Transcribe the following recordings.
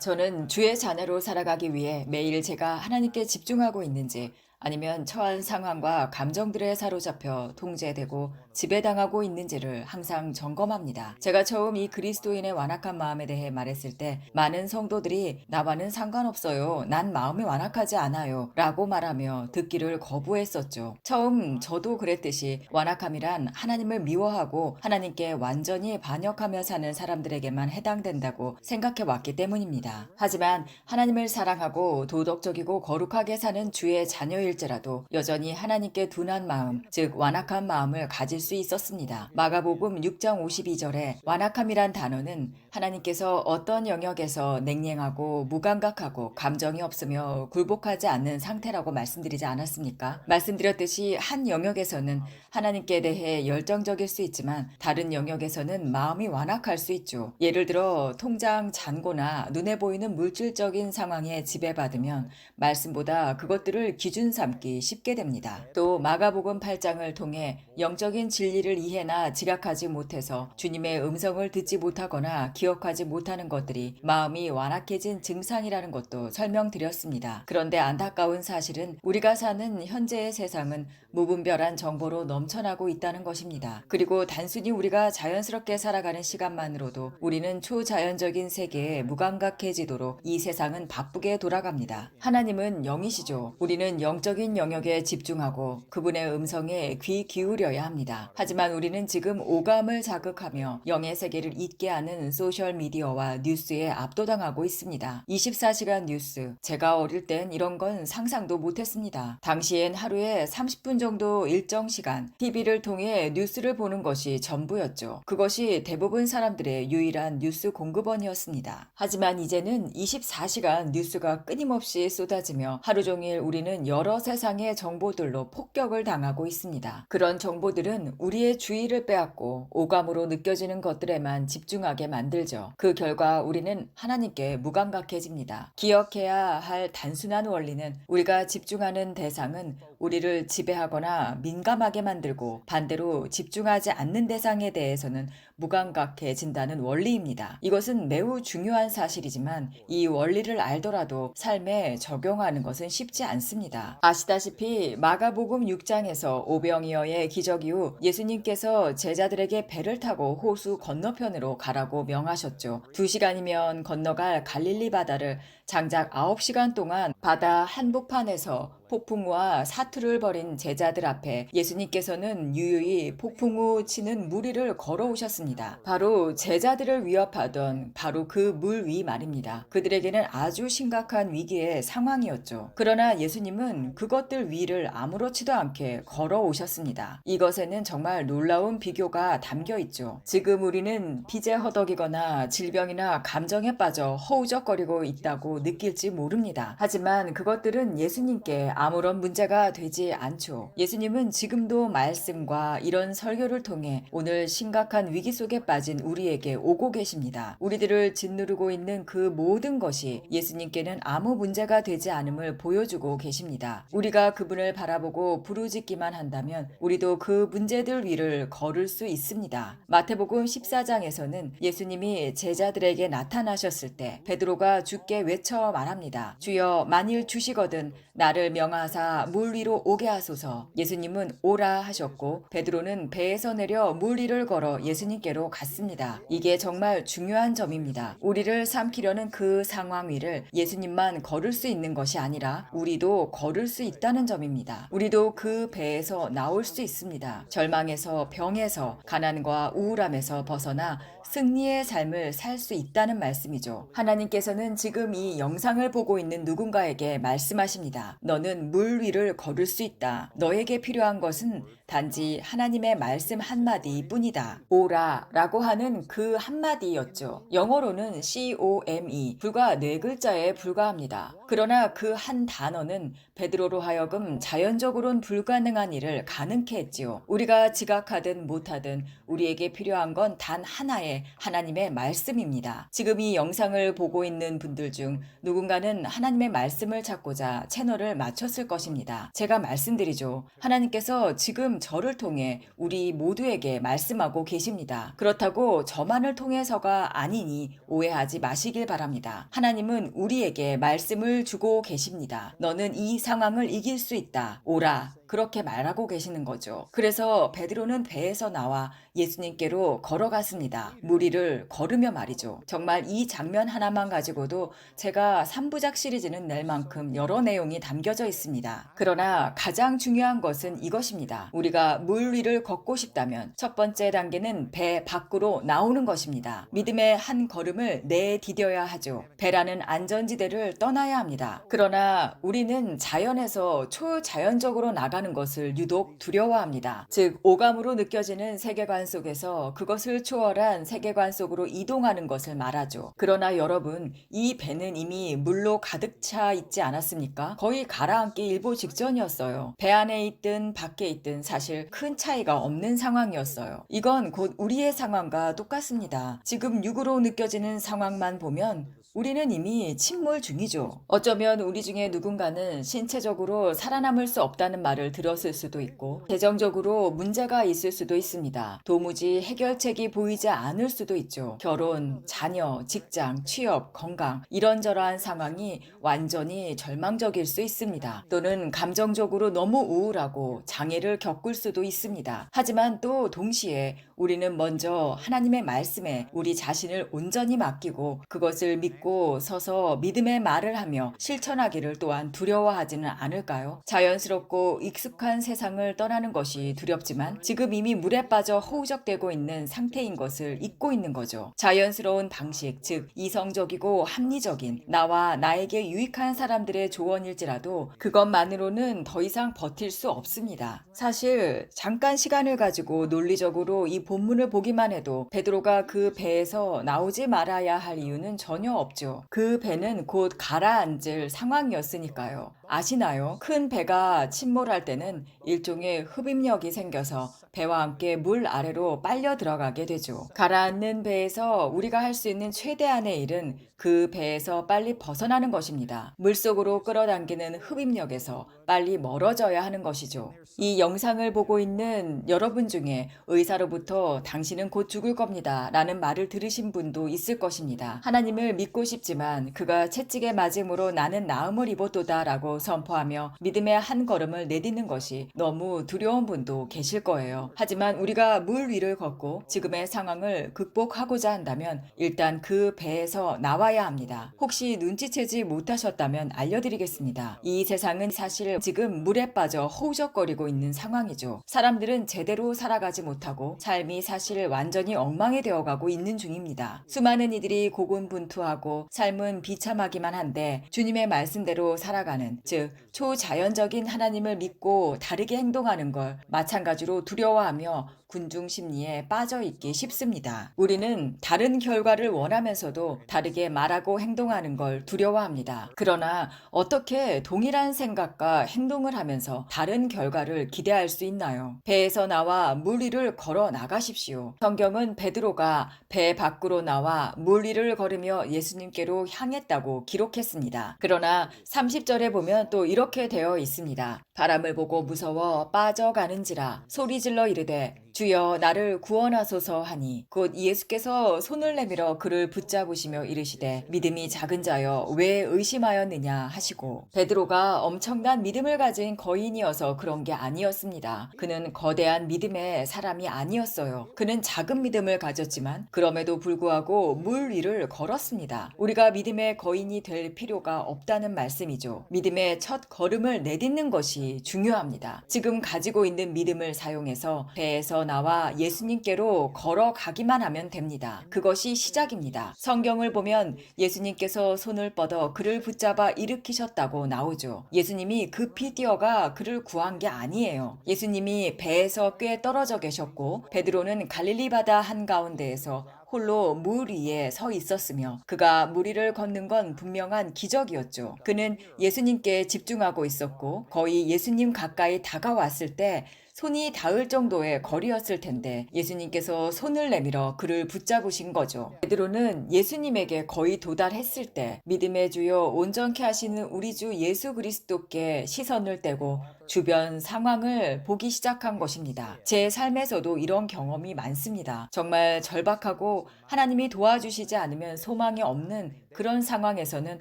저는 주의 자녀로 살아가기 위해 매일 제가 하나님께 집중하고 있는지 아니면 처한 상황과 감정들에 사로잡혀 통제되고 지배당하고 있는지를 항상 점검합니다. 제가 처음 이 그리스도인의 완악한 마음에 대해 말했을 때 많은 성도들이 나와는 상관없어요. 난 마음이 완악하지 않아요. 라고 말하며 듣기를 거부했었죠. 처음 저도 그랬듯이 완악함이란 하나님을 미워하고 하나님께 완전히 반역하며 사는 사람들에게만 해당된다고 생각해 왔기 때문입니다. 하지만 하나님을 사랑하고 도덕적이고 거룩하게 사는 주의 자녀일지라도 여전히 하나님께 둔한 마음, 즉 완악한 마음을 가질 수 있었습니다. 마가복음 6장 52절에 완악함이란 단어는 하나님께서 어떤 영역에서 냉랭하고 무감각하고 감정이 없으며 굴복하지 않는 상태라고 말씀드리지 않았습니까? 말씀드렸듯이 한 영역에서는 하나님께 대해 열정적일 수 있지만 다른 영역에서는 마음이 완악할 수 있죠. 예를 들어 통장 잔고나 눈에 보이는 물질적인 상황에 지배받으면 말씀보다 그것들을 기준 삼기 쉽게 됩니다. 또 마가복음 8장을 통해 영적인 진리를 이해나 지각하지 못해서 주님의 음성을 듣지 못하거나 기억하지 못하는 것들이 마음이 완악해진 증상이라는 것도 설명드렸습니다. 그런데 안타까운 사실은 우리가 사는 현재의 세상은 무분별한 정보로 넘쳐나고 있다는 것입니다. 그리고 단순히 우리가 자연스럽게 살아가는 시간만으로도 우리는 초자연적인 세계에 무감각해지도록 이 세상은 바쁘게 돌아갑니다. 하나님은 영이시죠. 우리는 영적인 영역에 집중하고 그분의 음성에 귀 기울여야 합니다. 하지만 우리는 지금 오감을 자극하며 영의 세계를 잊게 하는 소셜미디어와 뉴스에 압도당하고 있습니다. 24시간 뉴스. 제가 어릴 땐 이런 건 상상도 못했습니다. 당시엔 하루에 30분 정도 일정 시간 TV를 통해 뉴스를 보는 것이 전부였죠. 그것이 대부분 사람들의 유일한 뉴스 공급원이었습니다. 하지만 이제는 24시간 뉴스가 끊임없이 쏟아지며 하루 종일 우리는 여러 세상의 정보들로 폭격을 당하고 있습니다. 그런 정보들은 우리의 주의를 빼앗고 오감으로 느껴지는 것들에만 집중하게 만들죠. 그 결과 우리는 하나님께 무감각해집니다. 기억해야 할 단순한 원리는 우리가 집중하는 대상은 우리를 지배하거나 민감하게 만들고 반대로 집중하지 않는 대상에 대해서는 무감각해진다는 원리입니다. 이것은 매우 중요한 사실이지만 이 원리를 알더라도 삶에 적용하는 것은 쉽지 않습니다. 아시다시피 마가복음 6장에서 오병이어의 기적 이후 예수님께서 제자들에게 배를 타고 호수 건너편으로 가라고 명하셨죠. 2시간이면 건너갈 갈릴리 바다를 장작 9시간 동안 바다 한복판에서 폭풍우와 사투를 벌인 제자들 앞에 예수님께서는 유유히 폭풍우 치는 물 위를 걸어오셨습니다. 바로 제자들을 위협하던 바로 그 물 위 말입니다. 그들에게는 아주 심각한 위기의 상황이었죠. 그러나 예수님은 그것들 위를 아무렇지도 않게 걸어오셨습니다. 이것에는 정말 놀라운 비교가 담겨 있죠. 지금 우리는 빚에 허덕이거나 질병이나 감정에 빠져 허우적거리고 있다고 느낄지 모릅니다. 하지만 그것들은 예수님께 아무런 문제가 되지 않죠. 예수님은 지금도 말씀과 이런 설교를 통해 오늘 심각한 위기 속에 빠진 우리에게 오고 계십니다. 우리들을 짓누르고 있는 그 모든 것이 예수님께는 아무 문제가 되지 않음을 보여주고 계십니다. 우리가 그분을 바라보고 부르짖기만 한다면 우리도 그 문제들 위를 걸을 수 있습니다. 마태복음 14장에서는 예수님이 제자들에게 나타나셨을 때 베드로가 주께 외쳐 말합니다. 주여 만일 주시거든 나를 명하사 물 위로 오게 하소서. 예수님은 오라 하셨고 베드로는 배에서 내려 물 위를 걸어 예수님께로 갔습니다. 이게 정말 중요한 점입니다. 우리를 삼키려는 그 상황 위를 예수님만 걸을 수 있는 것이 아니라 우리도 걸을 수 있다는 점입니다. 우리도 그 배에서 나올 수 있습니다. 절망에서 병에서 가난과 우울함에서 벗어나 승리의 삶을 살 수 있다는 말씀이죠. 하나님께서는 지금 이 영상을 보고 있는 누군가에게 말씀하십니다. 너는 물 위를 걸을 수 있다. 너에게 필요한 것은 단지 하나님의 말씀 한마디 뿐이다. 오라 라고 하는 그 한마디였죠. 영어로는 COME, 불과 4글자에 불과합니다. 그러나 그 한 단어는 베드로로 하여금 자연적으론 불가능한 일을 가능케 했지요. 우리가 지각하든 못하든 우리에게 필요한 건 단 하나의 게 하나님의 말씀입니다. 지금 이 영상을 보고 있는 분들 중 누군가는 하나님의 말씀을 찾고자 채널을 맞췄을 것입니다. 제가 말씀드리죠. 하나님께서 지금 저를 통해 우리 모두에게 말씀하고 계십니다. 그렇다고 저만을 통해서가 아니니 오해하지 마시길 바랍니다. 하나님은 우리에게 말씀을 주고 계십니다. 너는 이 상황을 이길 수 있다. 오라. 그렇게 말하고 계시는 거죠. 그래서 베드로는 배에서 나와 예수님께로 걸어갔습니다. 물 위를 걸으며 말이죠. 정말 이 장면 하나만 가지고도 제가 3부작 시리즈는 낼 만큼 여러 내용이 담겨져 있습니다. 그러나 가장 중요한 것은 이것입니다. 우리가 물 위를 걷고 싶다면 첫 번째 단계는 배 밖으로 나오는 것입니다. 믿음의 한 걸음을 내디뎌야 하죠. 배라는 안전지대를 떠나야 합니다. 그러나 우리는 자연에서 초자연적으로 나가는 것을 유독 두려워합니다. 즉 오감으로 느껴지는 세계관 속에서 그것을 초월한 세계관 속으로 이동하는 것을 말하죠. 그러나 여러분, 이 배는 이미 물로 가득 차 있지 않았습니까? 거의 가라앉기 일보 직전이었어요. 배 안에 있든 밖에 있든 사실 큰 차이가 없는 상황이었어요. 이건 곧 우리의 상황과 똑같습니다. 지금 육으로 느껴지는 상황만 보면 우리는 이미 침몰 중이죠. 어쩌면 우리 중에 누군가는 신체적으로 살아남을 수 없다는 말을 들었을 수도 있고 재정적으로 문제가 있을 수도 있습니다. 도무지 해결책이 보이지 않을 수도 있죠. 결혼, 자녀, 직장, 취업, 건강 이런저러한 상황이 완전히 절망적일 수 있습니다. 또는 감정적으로 너무 우울하고 장애를 겪을 수도 있습니다. 하지만 또 동시에 우리는 먼저 하나님의 말씀에 우리 자신을 온전히 맡기고 그것을 믿고 서서 믿음의 말을 하며 실천하기를 또한 두려워하지는 않을까요? 자연스럽고 익숙한 세상을 떠나는 것이 두렵지만 지금 이미 물에 빠져 허우적대고 있는 상태인 것을 잊고 있는 거죠. 자연스러운 방식, 즉 이성적이고 합리적인 나와 나에게 유익한 사람들의 조언일지라도 그것만으로는 더 이상 버틸 수 없습니다. 사실 잠깐 시간을 가지고 논리적으로 이 본문을 보기만 해도 베드로가 그 배에서 나오지 말아야 할 이유는 전혀 없죠. 그 배는 곧 가라앉을 상황이었으니까요. 아시나요? 큰 배가 침몰할 때는 일종의 흡입력이 생겨서 배와 함께 물 아래로 빨려 들어가게 되죠. 가라앉는 배에서 우리가 할 수 있는 최대한의 일은 그 배에서 빨리 벗어나는 것입니다. 물속으로 끌어당기는 흡입력에서 빨리 멀어져야 하는 것이죠. 이 영상을 보고 있는 여러분 중에 의사로부터 당신은 곧 죽을 겁니다 라는 말을 들으신 분도 있을 것입니다. 하나님을 믿고 싶지만 그가 채찍에 맞음으로 나는 나음을 입었도다 라고 선포하며 믿음의 한 걸음을 내딛는 것이 너무 두려운 분도 계실 거예요. 하지만 우리가 물 위를 걷고 지금의 상황을 극복하고자 한다면 일단 그 배에서 나와야 합니다. 혹시 눈치채지 못하셨다면 알려드리겠습니다. 이 세상은 사실 지금 물에 빠져 허우적거리고 있는 상황이죠. 사람들은 제대로 살아가지 못하고 삶이 사실 완전히 엉망이 되어가고 있는 중입니다. 수많은 이들이 고군분투하고 삶은 비참하기만 한데 주님의 말씀대로 살아가는, 즉 초자연적인 하나님을 믿고 다르게 행동하는 걸 마찬가지로 두려워하며 군중 심리에 빠져 있기 쉽습니다. 우리는 다른 결과를 원하면서도 다르게 말하고 행동하는 걸 두려워합니다. 그러나 어떻게 동일한 생각과 행동을 하면서 다른 결과를 기대할 수 있나요? 배에서 나와 물 위를 걸어 나가십시오. 성경은 베드로가 배 밖으로 나와 물 위를 걸으며 예수님께로 향했다고 기록했습니다. 그러나 30절에 보면 또 이렇게 되어 있습니다. 바람을 보고 무서워 빠져가는지라 소리질러 이르되 주여 나를 구원하소서 하니 곧 예수께서 손을 내밀어 그를 붙잡으시며 이르시되 믿음이 작은 자여 왜 의심하였느냐 하시고, 베드로가 엄청난 믿음을 가진 거인이어서 그런 게 아니었습니다. 그는 거대한 믿음의 사람이 아니었어요. 그는 작은 믿음을 가졌지만 그럼에도 불구하고 물 위를 걸었습니다. 우리가 믿음의 거인이 될 필요가 없다는 말씀이죠. 믿음의 첫 걸음을 내딛는 것이 중요합니다. 지금 가지고 있는 믿음을 사용해서 배에서 나와 예수님께로 걸어가기만 하면 됩니다. 그것이 시작입니다. 성경을 보면 예수님께서 손을 뻗어 그를 붙잡아 일으키셨다고 나오죠. 예수님이 급히 뛰어가 그를 구한 게 아니에요. 예수님이 배에서 꽤 떨어져 계셨고 베드로는 갈릴리 바다 한가운데에서 홀로 물 위에 서 있었으며 그가 물 위를 걷는 건 분명한 기적이었죠. 그는 예수님께 집중하고 있었고 거의 예수님 가까이 다가왔을 때 손이 닿을 정도의 거리였을 텐데 예수님께서 손을 내밀어 그를 붙잡으신 거죠. 베드로는 예수님에게 거의 도달했을 때 믿음의 주요 온전케 하시는 우리 주 예수 그리스도께 시선을 떼고 주변 상황을 보기 시작한 것입니다. 제 삶에서도 이런 경험이 많습니다. 정말 절박하고 하나님이 도와주시지 않으면 소망이 없는 그런 상황에서는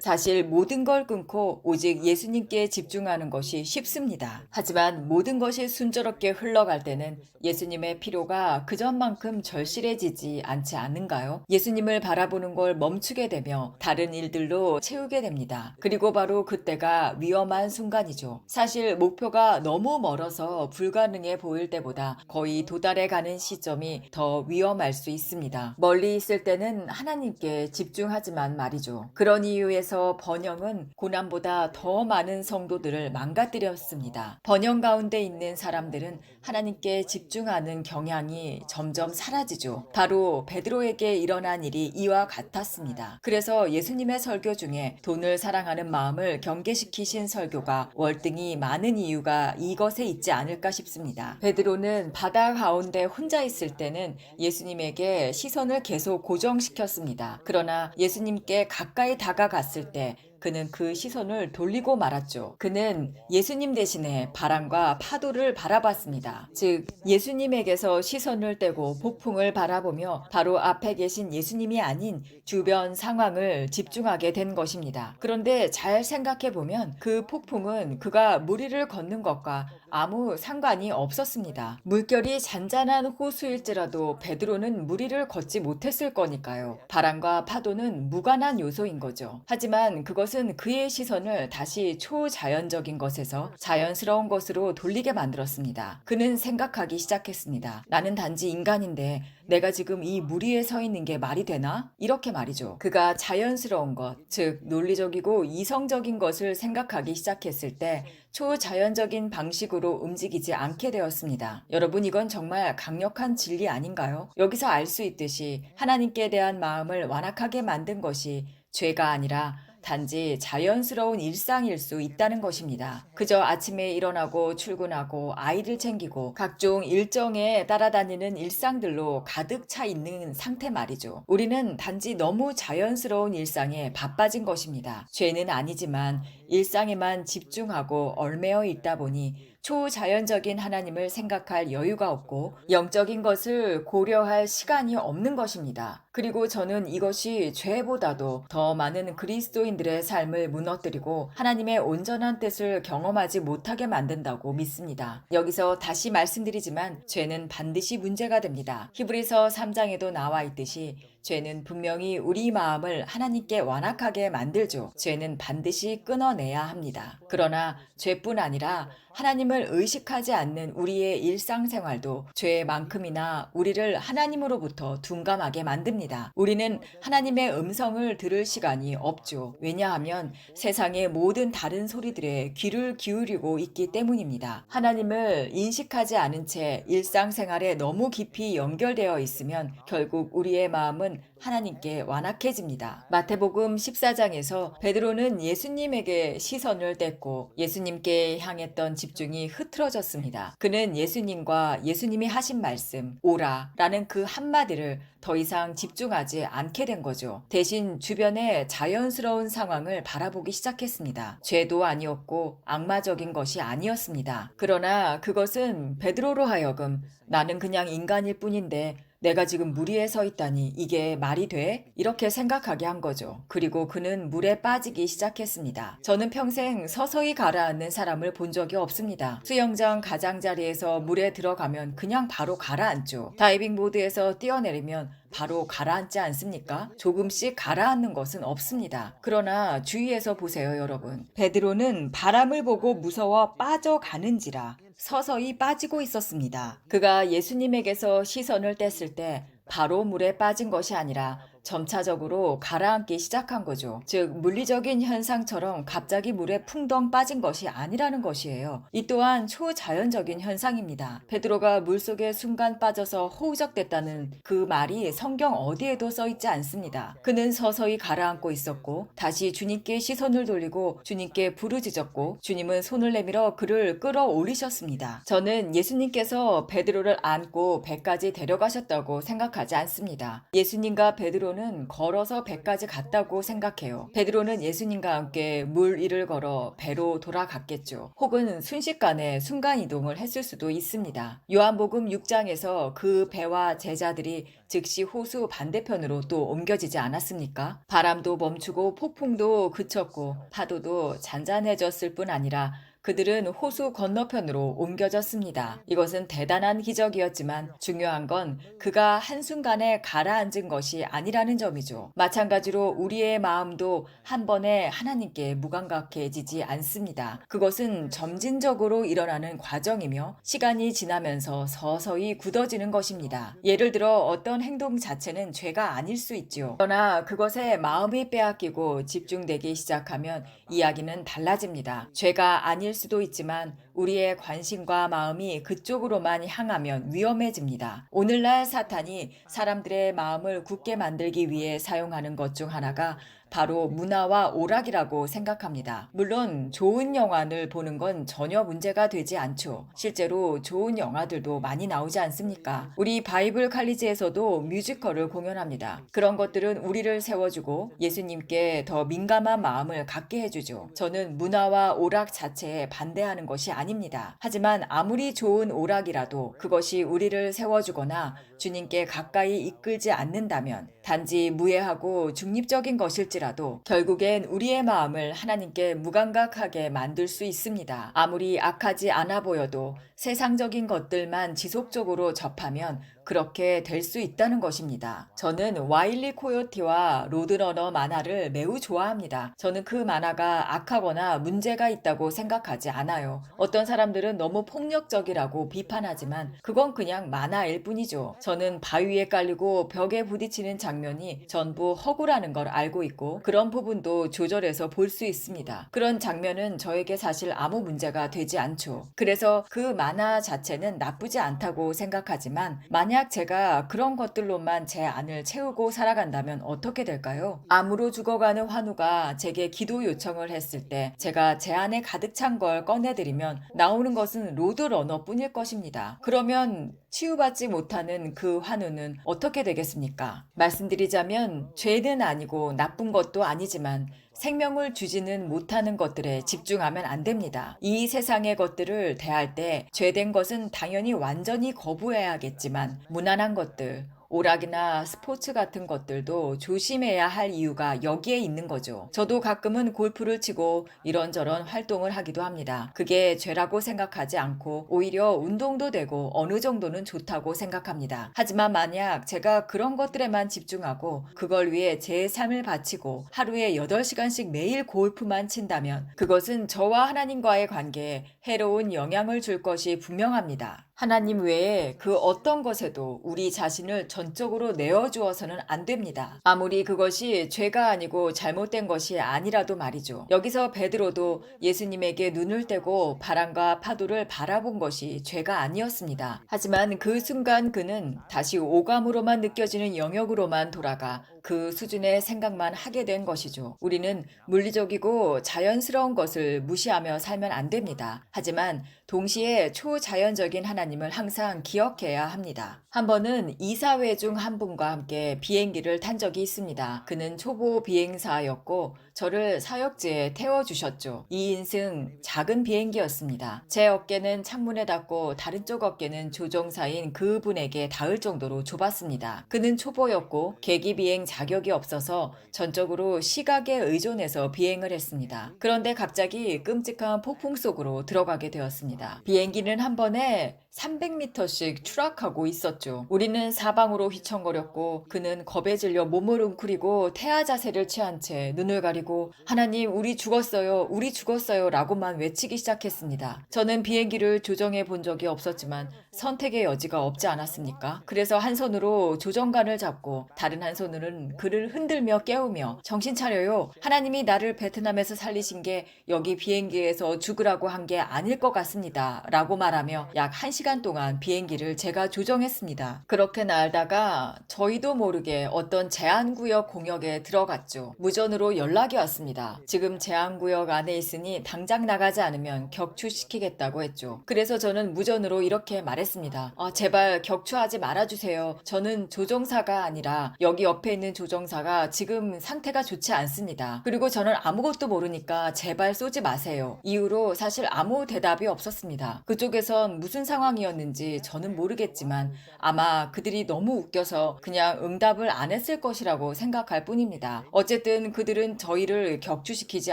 사실 모든 걸 끊고 오직 예수님께 집중하는 것이 쉽습니다. 하지만 모든 것이 순조롭게 흘러갈 때는 예수님의 필요가 그전만큼 절실해지지 않지 않은가요? 예수님을 바라보는 걸 멈추게 되며 다른 일들로 채우게 됩니다. 그리고 바로 그때가 위험한 순간이죠. 사실 목표가 너무 멀어서 불가능해 보일 때보다 거의 도달해 가는 시점이 더 위험할 수 있습니다. 멀리 있을 때는 하나님께 집중하지만 말이죠. 그런 이유에서 번영은 고난보다 더 많은 성도들을 망가뜨렸습니다. 번영 가운데 있는 사람들은 하나님께 집중하는 경향이 점점 사라지죠. 바로 베드로에게 일어난 일이 이와 같았습니다. 그래서 예수님의 설교 중에 돈을 사랑하는 마음을 경계시키신 설교가 월등히 많은 이유가 이것에 있지 않을까 싶습니다. 베드로는 바다 가운데 혼자 있을 때는 예수님에게 시선을 계속 고정시켰습니다. 그러나 예수님께 가까이 다가갔을 때 그는 그 시선을 돌리고 말았죠. 그는 예수님 대신에 바람과 파도를 바라봤습니다. 즉, 예수님에게서 시선을 떼고 폭풍을 바라보며 바로 앞에 계신 예수님이 아닌 주변 상황을 집중하게 된 것입니다. 그런데 잘 생각해보면 그 폭풍은 그가 물 위를 걷는 것과 아무 상관이 없었습니다. 물결이 잔잔한 호수일지라도 베드로는 물 위를 걷지 못했을 거니까요. 바람과 파도는 무관한 요소인 거죠. 하지만 그것은 그의 시선을 다시 초자연적인 것에서 자연스러운 것으로 돌리게 만들었습니다. 그는 생각하기 시작했습니다. 나는 단지 인간인데 내가 지금 이 물 위에 서 있는 게 말이 되나? 이렇게 말이죠. 그가 자연스러운 것, 즉 논리적이고 이성적인 것을 생각하기 시작했을 때 초자연적인 방식으로 움직이지 않게 되었습니다. 여러분, 이건 정말 강력한 진리 아닌가요? 여기서 알 수 있듯이 하나님께 대한 마음을 완악하게 만든 것이 죄가 아니라 단지 자연스러운 일상일 수 있다는 것입니다. 그저 아침에 일어나고 출근하고 아이를 챙기고 각종 일정에 따라다니는 일상들로 가득 차 있는 상태 말이죠. 우리는 단지 너무 자연스러운 일상에 바빠진 것입니다. 죄는 아니지만 일상에만 집중하고 얽매여 있다 보니 초자연적인 하나님을 생각할 여유가 없고 영적인 것을 고려할 시간이 없는 것입니다. 그리고 저는 이것이 죄보다도 더 많은 그리스도인들의 삶을 무너뜨리고 하나님의 온전한 뜻을 경험하지 못하게 만든다고 믿습니다. 여기서 다시 말씀드리지만 죄는 반드시 문제가 됩니다. 히브리서 3장에도 나와 있듯이 죄는 분명히 우리 마음을 하나님께 완악하게 만들죠. 죄는 반드시 끊어내야 합니다. 그러나 죄뿐 아니라 하나님을 의식하지 않는 우리의 일상생활도 죄만큼이나 우리를 하나님으로부터 둔감하게 만듭니다. 우리는 하나님의 음성을 들을 시간이 없죠. 왜냐하면 세상의 모든 다른 소리들에 귀를 기울이고 있기 때문입니다. 하나님을 인식하지 않은 채 일상생활에 너무 깊이 연결되어 있으면 결국 우리의 마음은 하나님께 완악해집니다. 마태복음 14장에서 베드로는 예수님에게 시선을 뗐고 예수님께 향했던 집중이 흐트러졌습니다. 그는 예수님과 예수님이 하신 말씀, 오라 라는 그 한마디를 더 이상 집중하지 않게 된 거죠. 대신 주변의 자연스러운 상황을 바라보기 시작했습니다. 죄도 아니었고 악마적인 것이 아니었습니다. 그러나 그것은 베드로로 하여금 나는 그냥 인간일 뿐인데 내가 지금 물 위에 서 있다니 이게 말이 돼? 이렇게 생각하게 한 거죠. 그리고 그는 물에 빠지기 시작했습니다. 저는 평생 서서히 가라앉는 사람을 본 적이 없습니다. 수영장 가장자리에서 물에 들어가면 그냥 바로 가라앉죠. 다이빙 보드에서 뛰어내리면 바로 가라앉지 않습니까? 조금씩 가라앉는 것은 없습니다. 그러나 주위에서 보세요, 여러분. 베드로는 바람을 보고 무서워 빠져가는지라 서서히 빠지고 있었습니다. 그가 예수님에게서 시선을 뗐을 때 바로 물에 빠진 것이 아니라 점차적으로 가라앉기 시작한 거죠. 즉, 물리적인 현상처럼 갑자기 물에 풍덩 빠진 것이 아니라는 것이에요. 이 또한 초자연적인 현상입니다. 베드로가 물속에 순간 빠져서 허우적댔다는 그 말이 성경 어디에도 써 있지 않습니다. 그는 서서히 가라앉고 있었고 다시 주님께 시선을 돌리고 주님께 부르짖었고 주님은 손을 내밀어 그를 끌어올리셨습니다. 저는 예수님께서 베드로를 안고 배까지 데려가셨다고 생각하지 않습니다. 예수님과 베드로는 걸어서 배까지 갔다고 생각해요. 베드로는 예수님과 함께 물 위를 걸어 배로 돌아갔겠죠. 혹은 순식간에 순간이동을 했을 수도 있습니다. 요한복음 6장에서 그 배와 제자들이 즉시 호수 반대편으로 또 옮겨지지 않았습니까? 바람도 멈추고 폭풍도 그쳤고 파도도 잔잔해졌을 뿐 아니라 그들은 호수 건너편으로 옮겨졌습니다. 이것은 대단한 기적이었지만 중요한 건 그가 한순간에 가라앉은 것이 아니라는 점이죠. 마찬가지로 우리의 마음도 한 번에 하나님께 무감각해지지 않습니다. 그것은 점진적으로 일어나는 과정이며 시간이 지나면서 서서히 굳어지는 것입니다. 예를 들어 어떤 행동 자체는 죄가 아닐 수 있지요. 그러나 그것에 마음이 빼앗기고 집중되기 시작하면 이야기는 달라집니다. 죄가 아닐 수도 있지만 우리의 관심과 마음이 그쪽으로만 향하면 위험해집니다. 오늘날 사탄이 사람들의 마음을 굳게 만들기 위해 사용하는 것 중 하나가 바로 문화와 오락이라고 생각합니다. 물론 좋은 영화를 보는 건 전혀 문제가 되지 않죠. 실제로 좋은 영화들도 많이 나오지 않습니까? 우리 바이블 칼리지에서도 뮤지컬을 공연합니다. 그런 것들은 우리를 세워주고 예수님께 더 민감한 마음을 갖게 해주죠. 저는 문화와 오락 자체에 반대하는 것이 아닙니다. 하지만 아무리 좋은 오락이라도 그것이 우리를 세워주거나 주님께 가까이 이끌지 않는다면 단지 무해하고 중립적인 것일지라도 결국엔 우리의 마음을 하나님께 무감각하게 만들 수 있습니다. 아무리 악하지 않아 보여도 세상적인 것들만 지속적으로 접하면 그렇게 될 수 있다는 것입니다. 저는 와일리 코요티와 로드러너 만화를 매우 좋아합니다. 저는 그 만화가 악하거나 문제가 있다고 생각하지 않아요. 어떤 사람들은 너무 폭력적이라고 비판하지만 그건 그냥 만화일 뿐이죠. 저는 바위에 깔리고 벽에 부딪히는 장면이 전부 허구라는 걸 알고 있고 그런 부분도 조절해서 볼 수 있습니다. 그런 장면은 저에게 사실 아무 문제가 되지 않죠. 그래서 그 만화 자체는 나쁘지 않다고 생각하지만 만약 제가 그런 것들로만 제 안을 채우고 살아간다면 어떻게 될까요? 암으로 죽어가는 환우가 제게 기도 요청을 했을 때 제가 제 안에 가득 찬 걸 꺼내드리면 나오는 것은 로드러너뿐일 것입니다. 그러면 치유받지 못하는 그 환우는 어떻게 되겠습니까? 말씀드리자면 죄는 아니고 나쁜 것도 아니지만 생명을 주지는 못하는 것들에 집중하면 안 됩니다. 이 세상의 것들을 대할 때 죄된 것은 당연히 완전히 거부해야겠지만 무난한 것들, 오락이나 스포츠 같은 것들도 조심해야 할 이유가 여기에 있는 거죠. 저도 가끔은 골프를 치고 이런저런 활동을 하기도 합니다. 그게 죄라고 생각하지 않고 오히려 운동도 되고 어느 정도는 좋다고 생각합니다. 하지만 만약 제가 그런 것들에만 집중하고 그걸 위해 제 삶을 바치고 하루에 8시간씩 매일 골프만 친다면 그것은 저와 하나님과의 관계에 해로운 영향을 줄 것이 분명합니다. 하나님 외에 그 어떤 것에도 우리 자신을 전적으로 내어주어서는 안 됩니다. 아무리 그것이 죄가 아니고 잘못된 것이 아니라도 말이죠. 여기서 베드로도 예수님에게 눈을 떼고 바람과 파도를 바라본 것이 죄가 아니었습니다. 하지만 그 순간 그는 다시 오감으로만 느껴지는 영역으로만 돌아가 그 수준의 생각만 하게 된 것이죠. 우리는 물리적이고 자연스러운 것을 무시하며 살면 안 됩니다. 하지만 동시에 초자연적인 하나님을 항상 기억해야 합니다. 한 번은 이사회 중 한 분과 함께 비행기를 탄 적이 있습니다. 그는 초보 비행사였고 저를 사역지에 태워주셨죠. 2인승 작은 비행기였습니다. 제 어깨는 창문에 닿고 다른 쪽 어깨는 조종사인 그분에게 닿을 정도로 좁았습니다. 그는 초보였고 계기 비행 자격이 없어서 전적으로 시각에 의존해서 비행을 했습니다. 그런데 갑자기 끔찍한 폭풍 속으로 들어가게 되었습니다. 비행기는 한 번에 300m씩 추락하고 있었죠. 우리는 사방으로 휘청거렸고 그는 겁에 질려 몸을 웅크리고 태아 자세를 취한 채 눈을 가리고 하나님 우리 죽었어요 우리 죽었어요 라고만 외치기 시작했습니다. 저는 비행기를 조정해 본 적이 없었지만 선택의 여지가 없지 않았습니까? 그래서 한 손으로 조정관을 잡고 다른 한 손으로는 저는 그를 흔들며 깨우며 정신 차려요. 하나님이 나를 베트남에서 살리신 게 여기 비행기에서 죽으라고 한 게 아닐 것 같습니다. 라고 말하며 약 1시간 동안 비행기를 제가 조정했습니다. 그렇게 날다가 저희도 모르게 어떤 제한구역 공역에 들어갔죠. 무전으로 연락이 왔습니다. 지금 제한구역 안에 있으니 당장 나가지 않으면 격추시키겠다고 했죠. 그래서 저는 무전으로 이렇게 말했습니다. 제발 격추하지 말아주세요. 저는 조종사가 아니라 여기 옆에 있는 조종사가 지금 상태가 좋지 않습니다. 그리고 저는 아무것도 모르니까 제발 쏘지 마세요. 이후로 사실 아무 대답이 없었습니다. 그쪽에선 무슨 상황이었는지 저는 모르겠지만 아마 그들이 너무 웃겨서 그냥 응답을 안 했을 것이라고 생각할 뿐입니다. 어쨌든 그들은 저희를 격추시키지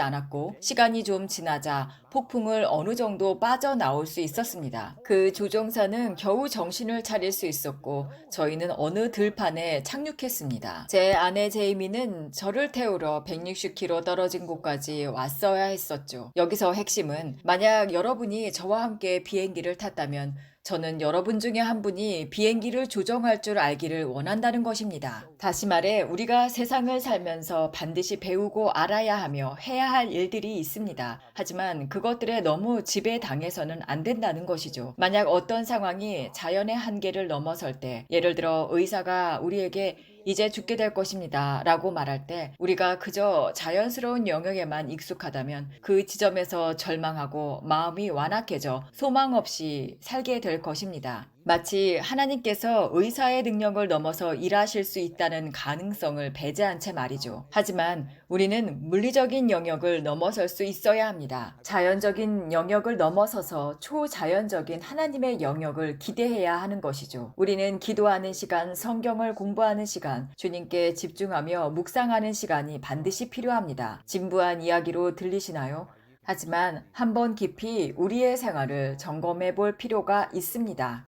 않았고 시간이 좀 지나자 폭풍을 어느 정도 빠져나올 수 있었습니다. 그 조종사는 겨우 정신을 차릴 수 있었고 저희는 어느 들판에 착륙했습니다. 제 아내 제이미는 저를 태우러 160km 떨어진 곳까지 왔어야 했었죠. 여기서 핵심은 만약 여러분이 저와 함께 비행기를 탔다면 저는 여러분 중에 한 분이 비행기를 조정할 줄 알기를 원한다는 것입니다. 다시 말해 우리가 세상을 살면서 반드시 배우고 알아야 하며 해야 할 일들이 있습니다. 하지만 그것들에 너무 지배당해서는 안 된다는 것이죠. 만약 어떤 상황이 자연의 한계를 넘어설 때, 예를 들어 의사가 우리에게 이제 죽게 될 것입니다 라고 말할 때 우리가 그저 자연스러운 영역에만 익숙하다면 그 지점에서 절망하고 마음이 완악해져 소망 없이 살게 될 것입니다. 마치 하나님께서 의사의 능력을 넘어서 일하실 수 있다는 가능성을 배제한 채 말이죠. 하지만 우리는 물리적인 영역을 넘어설 수 있어야 합니다. 자연적인 영역을 넘어서서 초자연적인 하나님의 영역을 기대해야 하는 것이죠. 우리는 기도하는 시간, 성경을 공부하는 시간, 주님께 집중하며 묵상하는 시간이 반드시 필요합니다. 진부한 이야기로 들리시나요? 하지만 한번 깊이 우리의 생활을 점검해 볼 필요가 있습니다.